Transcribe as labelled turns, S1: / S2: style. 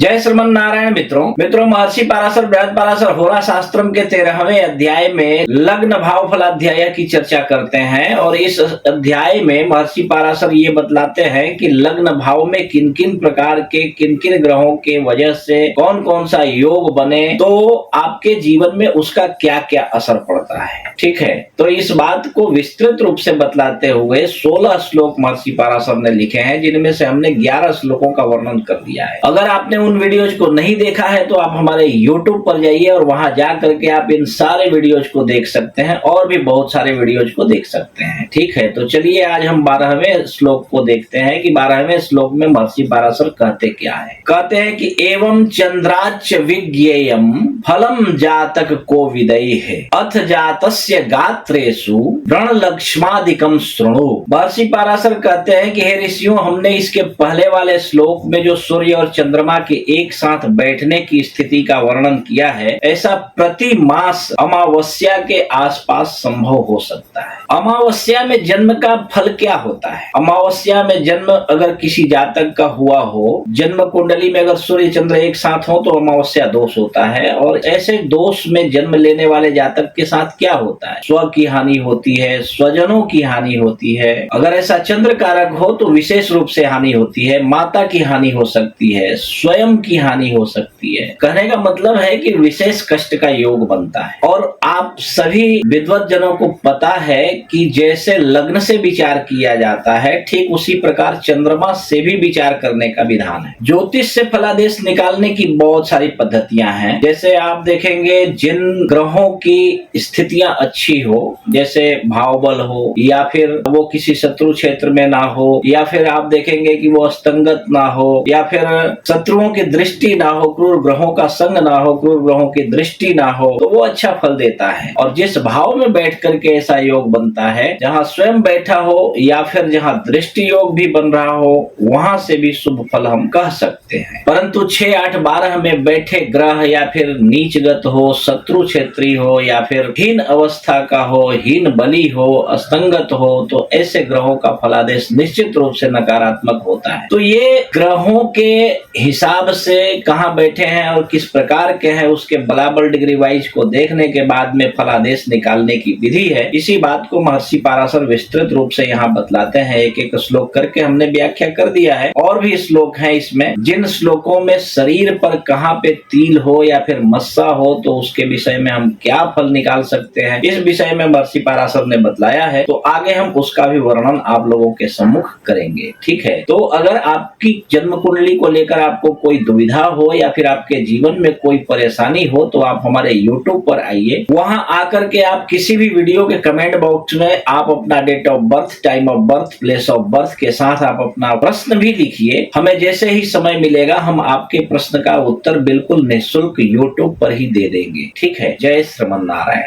S1: जय श्रीमन नारायण। मित्रों महर्षि पराशर बृहद पराशर होरा शास्त्रम के 13वें अध्याय में लग्न भाव फलाध्याय की चर्चा करते हैं। और इस अध्याय में महर्षि पराशर ये बतलाते हैं कि लग्न भाव में किन किन प्रकार के किन किन ग्रहों के वजह से कौन कौन सा योग बने तो आपके जीवन में उसका क्या क्या असर पड़ता है। ठीक है, तो इस बात को विस्तृत रूप से बतलाते हुए 16 श्लोक महर्षि पराशर ने लिखे हैं, जिनमें से हमने 11 श्लोकों का वर्णन कर दिया है। अगर आपने उन वीडियोज को नहीं देखा है तो आप हमारे YouTube पर जाइए और वहां जा करके आप इन सारे वीडियोज को देख सकते हैं और भी बहुत सारे वीडियोज को देख सकते हैं। ठीक है, तो चलिए आज हम 12वें श्लोक को देखते हैं कि 12वें श्लोक में महर्षि पराशर कहते क्या है। कहते हैं कि एवं चंद्राच्च विज्ञेयम फलम जातक को विदई है अथ जातस्य गात्रेषु व्रण लक्ष्मादिकम शृणु। महर्षि पराशर कहते हैं कि हे ऋषियों, हमने इसके पहले वाले श्लोक में जो सूर्य और चंद्रमा के एक साथ बैठने की स्थिति का वर्णन किया है, ऐसा प्रति मास अमावस्या के आसपास संभव हो सकता है। अमावस्या में जन्म का फल क्या होता है? अमावस्या में जन्म अगर किसी जातक का हुआ हो, जन्म कुंडली में अगर सूर्य चंद्र एक साथ हो तो अमावस्या दोष होता है। और ऐसे दोष में जन्म लेने वाले जातक के साथ क्या होता है? स्व की हानि होती है, स्वजनों की हानि होती है। अगर ऐसा चंद्र कारक हो तो विशेष रूप से हानि होती है, माता की हानि हो सकती है, स्वयं की हानि हो सकती है। कहने का मतलब है कि विशेष कष्ट का योग बनता है। और आप सभी विद्वत जनों को पता है कि जैसे लग्न से विचार किया जाता है, ठीक उसी प्रकार चंद्रमा से भी विचार करने का विधान है। ज्योतिष से फलादेश निकालने की बहुत सारी पद्धतियां हैं। जैसे आप देखेंगे जिन ग्रहों की स्थितियां अच्छी हो, जैसे भाव बल हो, या फिर वो किसी शत्रु क्षेत्र में ना हो, या फिर आप देखेंगे कि वो अस्तंगत ना हो, या फिर शत्रुओं की दृष्टि ना हो, क्रूर ग्रहों का संग ना हो, क्रूर ग्रहों की दृष्टि ना हो, तो वो अच्छा फल देता है। और जिस भाव में बैठ करके ऐसा योग बनता है, जहाँ स्वयं बैठा हो या फिर जहाँ दृष्टि योग भी बन रहा हो, वहां से भी शुभ फल हम कह सकते हैं। परंतु 6, 8, 12 में बैठे ग्रह या फिर नीचगत हो, शत्रु क्षेत्री हो, या फिर हीन अवस्था का हो, हीन बली हो, असंगत हो, तो ऐसे ग्रहों का फलादेश निश्चित रूप से नकारात्मक होता है। तो ये ग्रहों के हिसाब से कहाँ बैठे हैं और किस प्रकार के हैं, उसके बराबर डिग्री वाइज को देखने के बाद में फलादेश निकालने की विधि है। इसी बात को महर्षि पराशर विस्तृत रूप से यहाँ बतलाते हैं। एक एक श्लोक करके हमने व्याख्या कर दिया है। और भी श्लोक हैं इसमें, जिन श्लोकों में शरीर पर कहाँ पे तिल हो या फिर मस्सा हो तो उसके विषय में हम क्या फल निकाल सकते हैं, इस विषय में महर्षि पराशर ने बतलाया है। तो आगे हम उसका भी वर्णन आप लोगों के सम्मुख करेंगे। ठीक है, तो अगर आपकी जन्म कुंडली को लेकर आपको कोई दुविधा हो या फिर आपके जीवन में कोई परेशानी हो तो आप हमारे YouTube पर आइए। वहां आकर के आप किसी भी वीडियो के कमेंट बॉक्स में आप अपना date of birth, time of birth, place of birth के साथ आप अपना प्रश्न भी लिखिए। हमें जैसे ही समय मिलेगा हम आपके प्रश्न का उत्तर बिल्कुल निःशुल्क YouTube पर ही दे देंगे। ठीक है, जय श्रीमन नारायण।